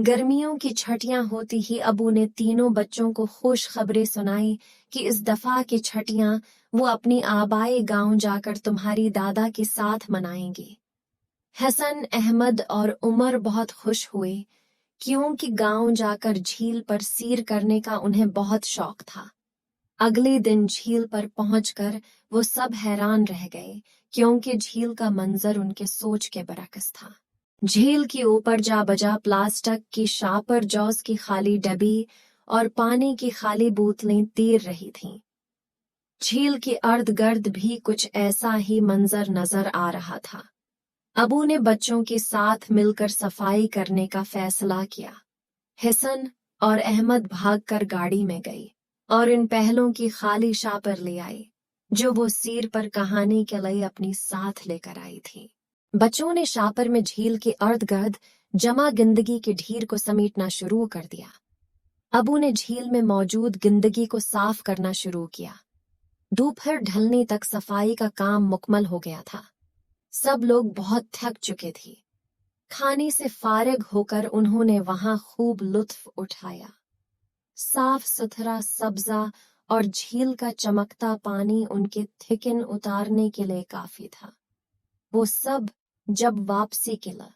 गर्मियों की छटियां होती ही अबू ने तीनों बच्चों को खुश खबरें सुनाई कि इस दफा की छटियां वो अपनी आबाई गांव जाकर तुम्हारी दादा के साथ मनाएंगे। हसन, अहमद और उमर बहुत खुश हुए क्योंकि गांव जाकर झील पर सैर करने का उन्हें बहुत शौक था। अगले दिन झील पर पहुंचकर वो सब हैरान रह गए क्योंकि झील का मंजर उनके सोच के बरअक्स था। झील के ऊपर जा बजा प्लास्टिक की शापर जॉस की खाली डब्बी और पानी की खाली बोतलें तैर रही थीं। झील के अर्द गर्द भी कुछ ऐसा ही मंजर नजर आ रहा था। अबू ने बच्चों के साथ मिलकर सफाई करने का फैसला किया। हसन और अहमद भागकर गाड़ी में गए और इन पहलों की खाली शापर ले आए जो वो सैर पर कहानी के लिए अपनी साथ लेकर आई थी। बच्चों ने शापर में झील के अर्द गर्द जमा गंदगी के ढेर को समेटना शुरू कर दिया। अबू ने झील में मौजूद गंदगी को साफ करना शुरू किया। दोपहर ढलने तक सफाई का काम मुकम्मल हो गया था। सब लोग बहुत थक चुके थे। खाने से फारिग होकर उन्होंने वहां खूब लुत्फ उठाया। साफ सुथरा सब्जा और झील का चमकता पानी उनके थिकिन उतारने के लिए काफी था। वो सब जब वापसी के लिए